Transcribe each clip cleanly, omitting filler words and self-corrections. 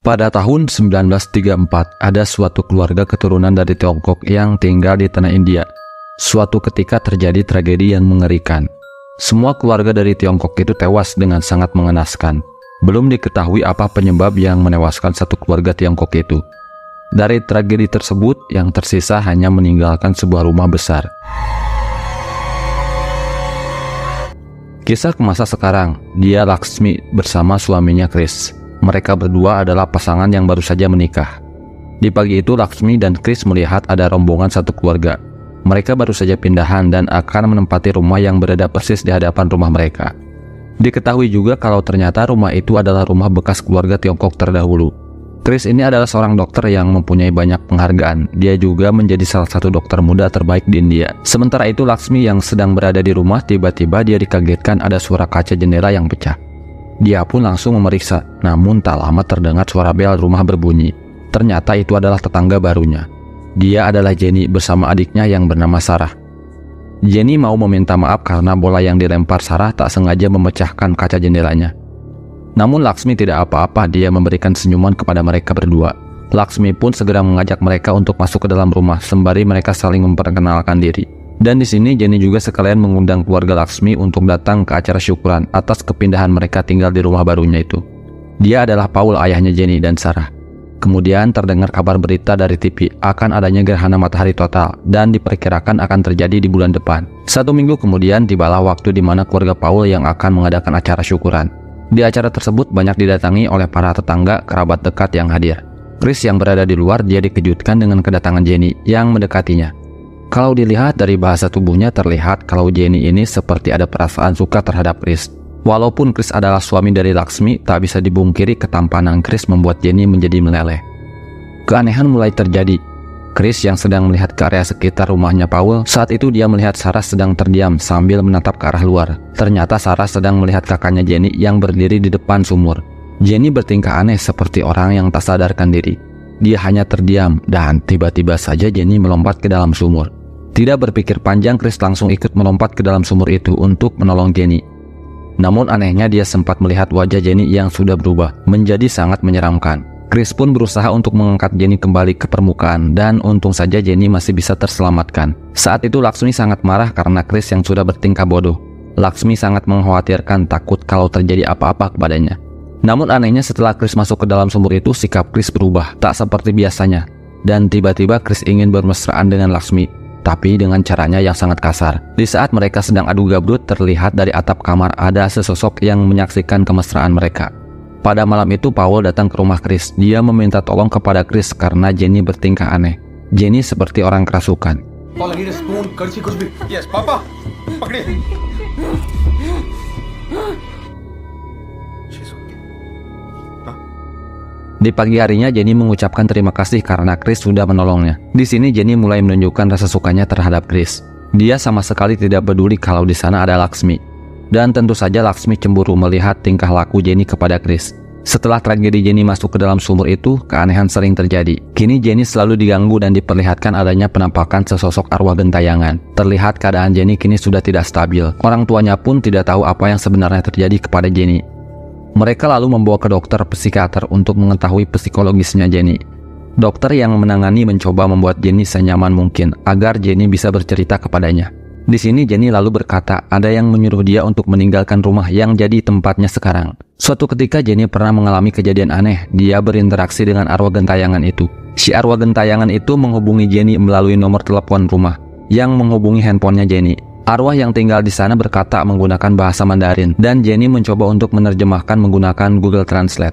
Pada tahun 1934, ada suatu keluarga keturunan dari Tiongkok yang tinggal di tanah India. Suatu ketika terjadi tragedi yang mengerikan. Semua keluarga dari Tiongkok itu tewas dengan sangat mengenaskan. Belum diketahui apa penyebab yang menewaskan satu keluarga Tiongkok itu. Dari tragedi tersebut, yang tersisa hanya meninggalkan sebuah rumah besar. Kisah ke masa sekarang, dia Laksmi bersama suaminya Chris. Mereka berdua adalah pasangan yang baru saja menikah. Di pagi itu Laksmi dan Chris melihat ada rombongan satu keluarga. Mereka baru saja pindahan dan akan menempati rumah yang berada persis di hadapan rumah mereka. Diketahui juga kalau ternyata rumah itu adalah rumah bekas keluarga Tiongkok terdahulu. Chris ini adalah seorang dokter yang mempunyai banyak penghargaan. Dia juga menjadi salah satu dokter muda terbaik di India. Sementara itu Laksmi yang sedang berada di rumah, tiba-tiba dia dikagetkan ada suara kaca jendela yang pecah. Dia pun langsung memeriksa, namun tak lama terdengar suara bel rumah berbunyi. Ternyata itu adalah tetangga barunya. Dia adalah Jenny bersama adiknya yang bernama Sarah. Jenny mau meminta maaf karena bola yang dilempar Sarah tak sengaja memecahkan kaca jendelanya. Namun Laksmi tidak apa-apa, dia memberikan senyuman kepada mereka berdua. Laksmi pun segera mengajak mereka untuk masuk ke dalam rumah sembari mereka saling memperkenalkan diri. Dan di sini Jenny juga sekalian mengundang keluarga Laksmi untuk datang ke acara syukuran atas kepindahan mereka tinggal di rumah barunya itu. Dia adalah Paul, ayahnya Jenny dan Sarah. Kemudian terdengar kabar berita dari TV akan adanya gerhana matahari total dan diperkirakan akan terjadi di bulan depan. 1 minggu kemudian tibalah waktu di mana keluarga Paul yang akan mengadakan acara syukuran. Di acara tersebut banyak didatangi oleh para tetangga kerabat dekat yang hadir. Chris yang berada di luar, dia dikejutkan dengan kedatangan Jenny yang mendekatinya. Kalau dilihat dari bahasa tubuhnya terlihat kalau Jenny ini seperti ada perasaan suka terhadap Chris. Walaupun Chris adalah suami dari Laksmi, tak bisa dibungkiri ketampanan Chris membuat Jenny menjadi meleleh. Keanehan mulai terjadi. Chris yang sedang melihat ke area sekitar rumahnya Paul, saat itu dia melihat Sarah sedang terdiam sambil menatap ke arah luar. Ternyata Sarah sedang melihat kakaknya Jenny yang berdiri di depan sumur. Jenny bertingkah aneh seperti orang yang tak sadarkan diri. Dia hanya terdiam dan tiba-tiba saja Jenny melompat ke dalam sumur. Tidak berpikir panjang, Chris langsung ikut melompat ke dalam sumur itu untuk menolong Jenny. Namun anehnya dia sempat melihat wajah Jenny yang sudah berubah menjadi sangat menyeramkan. Chris pun berusaha untuk mengangkat Jenny kembali ke permukaan dan untung saja Jenny masih bisa terselamatkan. Saat itu Laksmi sangat marah karena Chris yang sudah bertingkah bodoh. Laksmi sangat mengkhawatirkan, takut kalau terjadi apa-apa kepadanya. Namun anehnya setelah Chris masuk ke dalam sumur itu, sikap Chris berubah tak seperti biasanya. Dan tiba-tiba Chris ingin bermesraan dengan Laksmi, tapi dengan caranya yang sangat kasar. Di saat mereka sedang adu gabrut, terlihat dari atap kamar ada sesosok yang menyaksikan kemesraan mereka. Pada malam itu Paul datang ke rumah Chris. Dia meminta tolong kepada Chris karena Jenny bertingkah aneh. Jenny seperti orang kerasukan. Yes, Papa. Pakde. Di pagi harinya Jenny mengucapkan terima kasih karena Chris sudah menolongnya. Di sini Jenny mulai menunjukkan rasa sukanya terhadap Chris. Dia sama sekali tidak peduli kalau di sana ada Laksmi. Dan tentu saja Laksmi cemburu melihat tingkah laku Jenny kepada Chris. Setelah tragedi Jenny masuk ke dalam sumur itu, keanehan sering terjadi. Kini Jenny selalu diganggu dan diperlihatkan adanya penampakan sesosok arwah gentayangan. Terlihat keadaan Jenny kini sudah tidak stabil. Orang tuanya pun tidak tahu apa yang sebenarnya terjadi kepada Jenny. Mereka lalu membawa ke dokter psikiater untuk mengetahui psikologisnya Jenny. Dokter yang menangani mencoba membuat Jenny senyaman mungkin agar Jenny bisa bercerita kepadanya. Di sini Jenny lalu berkata ada yang menyuruh dia untuk meninggalkan rumah yang jadi tempatnya sekarang. Suatu ketika Jenny pernah mengalami kejadian aneh. Dia berinteraksi dengan arwah gentayangan itu. Si arwah gentayangan itu menghubungi Jenny melalui nomor telepon rumah yang menghubungi handphonenya Jenny. Arwah yang tinggal di sana berkata menggunakan bahasa Mandarin dan Jenny mencoba untuk menerjemahkan menggunakan Google Translate.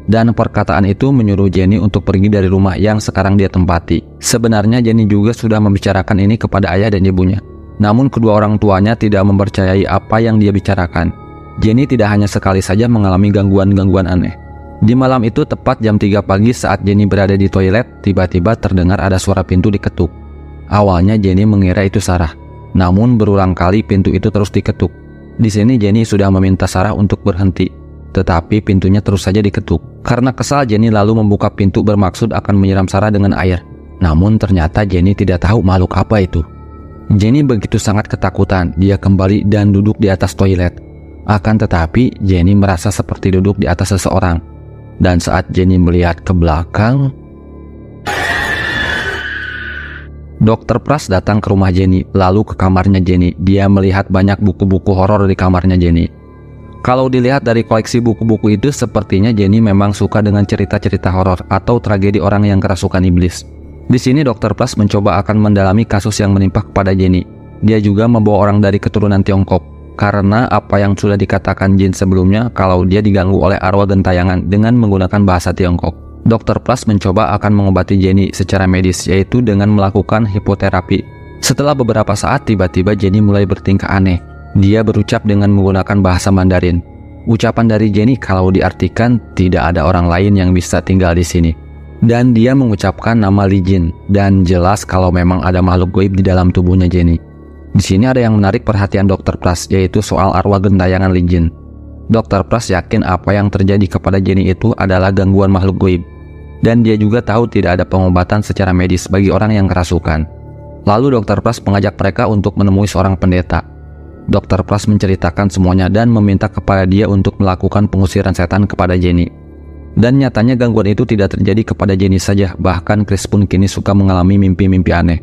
Dan perkataan itu menyuruh Jenny untuk pergi dari rumah yang sekarang dia tempati. Sebenarnya Jenny juga sudah membicarakan ini kepada ayah dan ibunya. Namun kedua orang tuanya tidak mempercayai apa yang dia bicarakan. Jenny tidak hanya sekali saja mengalami gangguan-gangguan aneh. Di malam itu tepat jam 3 pagi saat Jenny berada di toilet, tiba-tiba terdengar ada suara pintu diketuk. Awalnya Jenny mengira itu Sarah. Namun berulang kali pintu itu terus diketuk. Di sini Jenny sudah meminta Sarah untuk berhenti. Tetapi pintunya terus saja diketuk. Karena kesal, Jenny lalu membuka pintu bermaksud akan menyiram Sarah dengan air. Namun ternyata Jenny tidak tahu makhluk apa itu. Jenny begitu sangat ketakutan, dia kembali dan duduk di atas toilet. Akan tetapi, Jenny merasa seperti duduk di atas seseorang. Dan saat Jenny melihat ke belakang, Dr. Pras datang ke rumah Jenny, lalu ke kamarnya Jenny. Dia melihat banyak buku-buku horor di kamarnya Jenny. Kalau dilihat dari koleksi buku-buku itu, sepertinya Jenny memang suka dengan cerita-cerita horor atau tragedi orang yang kerasukan iblis. Di sini Dr. Pras mencoba akan mendalami kasus yang menimpa kepada Jenny. Dia juga membawa orang dari keturunan Tiongkok, karena apa yang sudah dikatakan Jin sebelumnya kalau dia diganggu oleh arwah gentayangan dengan menggunakan bahasa Tiongkok. Dr. Pras mencoba akan mengobati Jenny secara medis, yaitu dengan melakukan hipoterapi. Setelah beberapa saat, tiba-tiba Jenny mulai bertingkah aneh. Dia berucap dengan menggunakan bahasa Mandarin. Ucapan dari Jenny kalau diartikan tidak ada orang lain yang bisa tinggal di sini. Dan dia mengucapkan nama Li Jin, dan jelas kalau memang ada makhluk gaib di dalam tubuhnya Jenny. Di sini ada yang menarik perhatian Dr. Pras, yaitu soal arwah gentayangan Li Jin. Dr. Pras yakin apa yang terjadi kepada Jenny itu adalah gangguan makhluk gaib. Dan dia juga tahu tidak ada pengobatan secara medis bagi orang yang kerasukan. Lalu Dr. Pras mengajak mereka untuk menemui seorang pendeta. Dr. Pras menceritakan semuanya dan meminta kepada dia untuk melakukan pengusiran setan kepada Jenny. Dan nyatanya gangguan itu tidak terjadi kepada Jenny saja, bahkan Chris pun kini suka mengalami mimpi-mimpi aneh.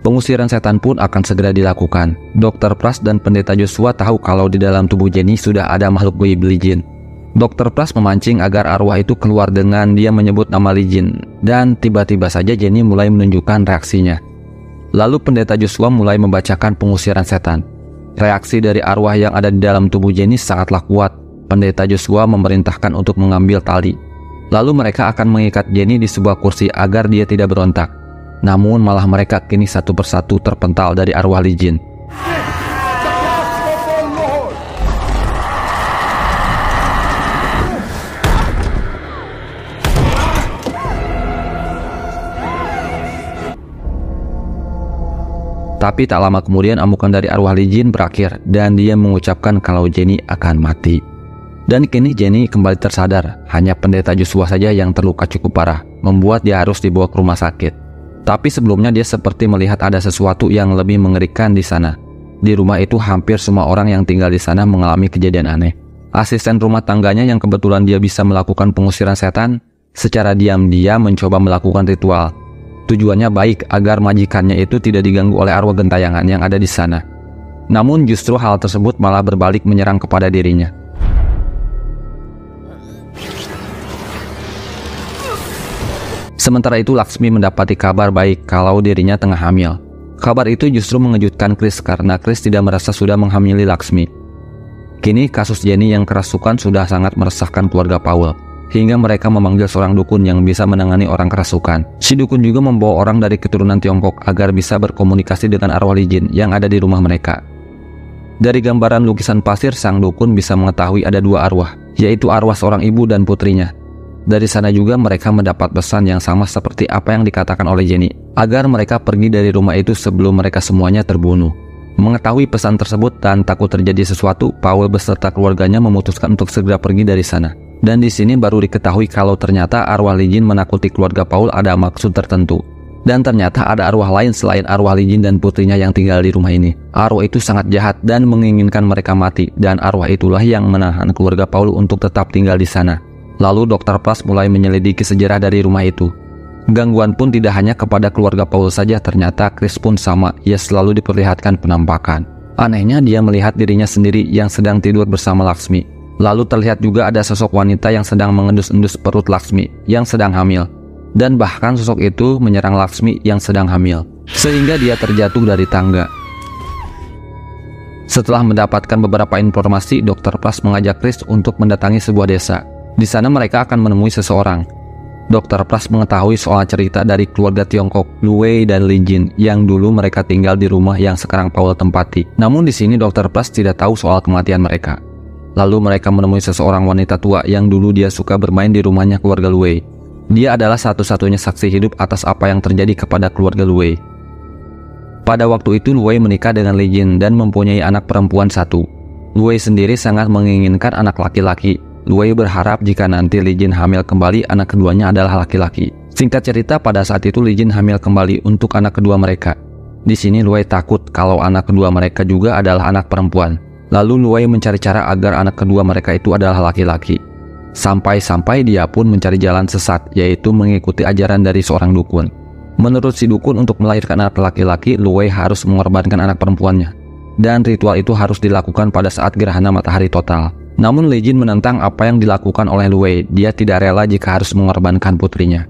Pengusiran setan pun akan segera dilakukan. Dr. Pras dan pendeta Joshua tahu kalau di dalam tubuh Jenny sudah ada makhluk gaib Li Jin. Dr. Pras memancing agar arwah itu keluar dengan dia menyebut nama Li Jin, dan tiba-tiba saja Jenny mulai menunjukkan reaksinya. Lalu pendeta Joshua mulai membacakan pengusiran setan. Reaksi dari arwah yang ada di dalam tubuh Jenny sangatlah kuat. Pendeta Joshua memerintahkan untuk mengambil tali. Lalu mereka akan mengikat Jenny di sebuah kursi agar dia tidak berontak. Namun malah mereka kini satu persatu terpental dari arwah Li Jin. Tapi tak lama kemudian amukan dari arwah Li Jin berakhir dan dia mengucapkan kalau Jenny akan mati. Dan kini Jenny kembali tersadar, hanya pendeta Joshua saja yang terluka cukup parah, membuat dia harus dibawa ke rumah sakit. Tapi sebelumnya dia seperti melihat ada sesuatu yang lebih mengerikan di sana. Di rumah itu hampir semua orang yang tinggal di sana mengalami kejadian aneh. Asisten rumah tangganya yang kebetulan dia bisa melakukan pengusiran setan, secara diam-diam mencoba melakukan ritual. Tujuannya baik agar majikannya itu tidak diganggu oleh arwah gentayangan yang ada di sana. Namun justru hal tersebut malah berbalik menyerang kepada dirinya. Sementara itu Laksmi mendapati kabar baik kalau dirinya tengah hamil. Kabar itu justru mengejutkan Chris karena Chris tidak merasa sudah menghamili Laksmi. Kini kasus Jenny yang kerasukan sudah sangat meresahkan keluarga Paul, hingga mereka memanggil seorang dukun yang bisa menangani orang kerasukan. Si dukun juga membawa orang dari keturunan Tiongkok agar bisa berkomunikasi dengan arwah Li Jin yang ada di rumah mereka. Dari gambaran lukisan pasir, sang dukun bisa mengetahui ada dua arwah, yaitu arwah seorang ibu dan putrinya. Dari sana juga mereka mendapat pesan yang sama seperti apa yang dikatakan oleh Jenny, agar mereka pergi dari rumah itu sebelum mereka semuanya terbunuh. Mengetahui pesan tersebut dan takut terjadi sesuatu, Paul beserta keluarganya memutuskan untuk segera pergi dari sana. Dan di sini baru diketahui kalau ternyata arwah Li Jin menakuti keluarga Paul ada maksud tertentu. Dan ternyata ada arwah lain selain arwah Li Jin dan putrinya yang tinggal di rumah ini. Arwah itu sangat jahat dan menginginkan mereka mati, dan arwah itulah yang menahan keluarga Paul untuk tetap tinggal di sana. Lalu Dr. Pras mulai menyelidiki sejarah dari rumah itu. Gangguan pun tidak hanya kepada keluarga Paul saja, ternyata Chris pun sama, ia selalu diperlihatkan penampakan. Anehnya dia melihat dirinya sendiri yang sedang tidur bersama Laksmi. Lalu terlihat juga ada sosok wanita yang sedang mengendus-endus perut Laksmi yang sedang hamil. Dan bahkan sosok itu menyerang Laksmi yang sedang hamil, sehingga dia terjatuh dari tangga. Setelah mendapatkan beberapa informasi, Dr. Pras mengajak Chris untuk mendatangi sebuah desa. Di sana mereka akan menemui seseorang. Dr. Pras mengetahui soal cerita dari keluarga Tiongkok, Lu Wei dan Li Jin, yang dulu mereka tinggal di rumah yang sekarang Paul tempati. Namun di sini Dr. Pras tidak tahu soal kematian mereka. Lalu mereka menemui seseorang wanita tua yang dulu dia suka bermain di rumahnya keluarga Lu Wei. Dia adalah satu-satunya saksi hidup atas apa yang terjadi kepada keluarga Lu Wei. Pada waktu itu Lu Wei menikah dengan Li Jin dan mempunyai anak perempuan satu. Lu Wei sendiri sangat menginginkan anak laki-laki. Lu Wei berharap jika nanti Li Jin hamil kembali, anak keduanya adalah laki-laki. Singkat cerita, pada saat itu Li Jin hamil kembali untuk anak kedua mereka. Di sini Lu Wei takut kalau anak kedua mereka juga adalah anak perempuan. Lalu Lu Wei mencari cara agar anak kedua mereka itu adalah laki-laki. Sampai-sampai dia pun mencari jalan sesat, yaitu mengikuti ajaran dari seorang dukun. Menurut si dukun, untuk melahirkan anak laki-laki, Lu Wei harus mengorbankan anak perempuannya. Dan ritual itu harus dilakukan pada saat gerhana matahari total. Namun Li Jin menentang apa yang dilakukan oleh Lu Wei. Dia tidak rela jika harus mengorbankan putrinya.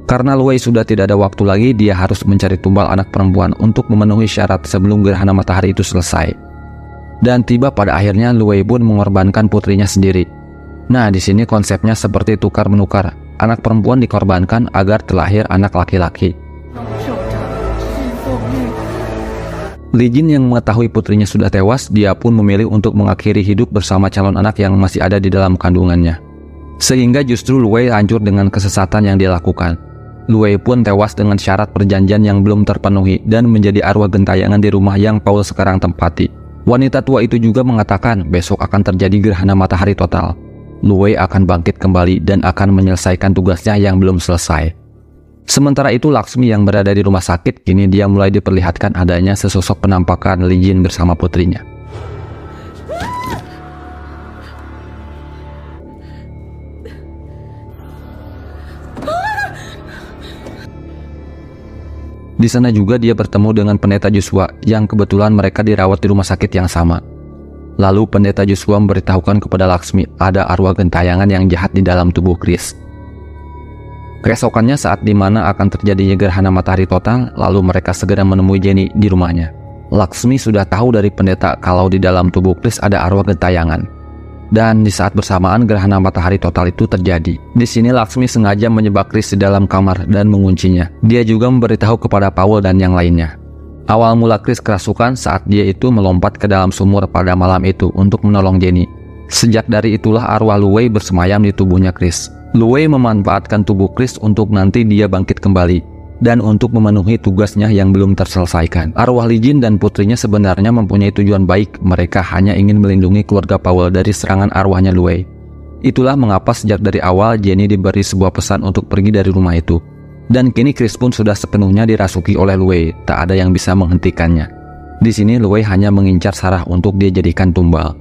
Karena Lu Wei sudah tidak ada waktu lagi, dia harus mencari tumbal anak perempuan untuk memenuhi syarat sebelum gerhana matahari itu selesai. Dan tiba pada akhirnya Lu Wei pun mengorbankan putrinya sendiri. Nah, di sini konsepnya seperti tukar-menukar. Anak perempuan dikorbankan agar terlahir anak laki-laki. Li Jin yang mengetahui putrinya sudah tewas, dia pun memilih untuk mengakhiri hidup bersama calon anak yang masih ada di dalam kandungannya. Sehingga justru Lu Wei hancur dengan kesesatan yang dia lakukan. Lu Wei pun tewas dengan syarat perjanjian yang belum terpenuhi dan menjadi arwah gentayangan di rumah yang Paul sekarang tempati. Wanita tua itu juga mengatakan besok akan terjadi gerhana matahari total. Lu Wei akan bangkit kembali dan akan menyelesaikan tugasnya yang belum selesai. Sementara itu Laksmi yang berada di rumah sakit, kini dia mulai diperlihatkan adanya sesosok penampakan Li Jin bersama putrinya. Di sana juga dia bertemu dengan pendeta Joshua yang kebetulan mereka dirawat di rumah sakit yang sama. Lalu pendeta Joshua memberitahukan kepada Laksmi ada arwah gentayangan yang jahat di dalam tubuh Chris. Keesokannya saat dimana akan terjadinya gerhana matahari total, lalu mereka segera menemui Jenny di rumahnya. Laksmi sudah tahu dari pendeta kalau di dalam tubuh Chris ada arwah gentayangan. Dan di saat bersamaan gerhana matahari total itu terjadi. Di sini Laksmi sengaja menjebak Chris di dalam kamar dan menguncinya. Dia juga memberitahu kepada Paul dan yang lainnya. Awal mula Chris kerasukan saat dia itu melompat ke dalam sumur pada malam itu untuk menolong Jenny. Sejak dari itulah arwah Lu Wei bersemayam di tubuhnya Chris. Lu Wei memanfaatkan tubuh Chris untuk nanti dia bangkit kembali dan untuk memenuhi tugasnya yang belum terselesaikan. Arwah Li Jin dan putrinya sebenarnya mempunyai tujuan baik. Mereka hanya ingin melindungi keluarga Paul dari serangan arwahnya Lu Wei. Itulah mengapa sejak dari awal Jenny diberi sebuah pesan untuk pergi dari rumah itu. Dan kini Chris pun sudah sepenuhnya dirasuki oleh Lu Wei. Tak ada yang bisa menghentikannya. Di sini Lu Wei hanya mengincar Sarah untuk dia jadikan tumbal.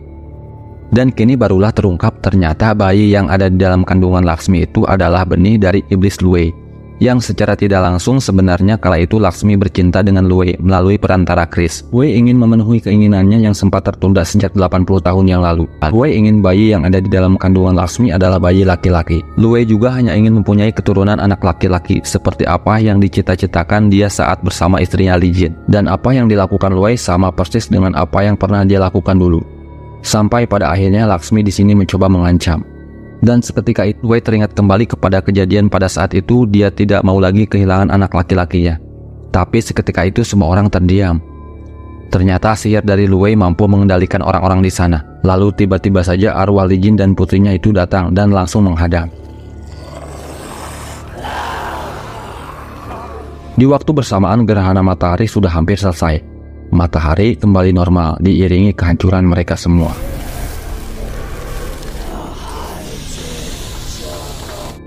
Dan kini barulah terungkap ternyata bayi yang ada di dalam kandungan Laksmi itu adalah benih dari iblis Lu Wei, yang secara tidak langsung sebenarnya kala itu Laksmi bercinta dengan Lu Wei melalui perantara Chris. Lu Wei ingin memenuhi keinginannya yang sempat tertunda sejak 80 tahun yang lalu. Lu Wei ingin bayi yang ada di dalam kandungan Laksmi adalah bayi laki-laki. Lu Wei juga hanya ingin mempunyai keturunan anak laki-laki seperti apa yang dicita-citakan dia saat bersama istrinya Li Jin. Dan apa yang dilakukan Lu Wei sama persis dengan apa yang pernah dia lakukan dulu. Sampai pada akhirnya Laksmi di sini mencoba mengancam. Dan seketika itu Lu Wei teringat kembali kepada kejadian pada saat itu dia tidak mau lagi kehilangan anak laki-lakinya. Tapi seketika itu semua orang terdiam. Ternyata sihir dari Lu Wei mampu mengendalikan orang-orang di sana. Lalu tiba-tiba saja arwah Li Jin dan putrinya itu datang dan langsung menghadang. Di waktu bersamaan gerhana matahari sudah hampir selesai. Matahari kembali normal diiringi kehancuran mereka semua.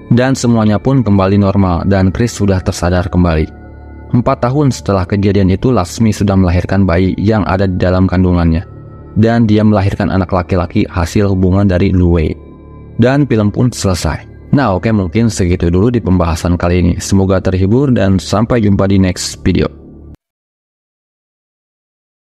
Dan semuanya pun kembali normal dan Chris sudah tersadar kembali. 4 tahun setelah kejadian itu Laksmi sudah melahirkan bayi yang ada di dalam kandungannya. Dan dia melahirkan anak laki-laki hasil hubungan dari Lu Wei. Dan film pun selesai. Nah oke, mungkin segitu dulu di pembahasan kali ini. Semoga terhibur dan sampai jumpa di next video.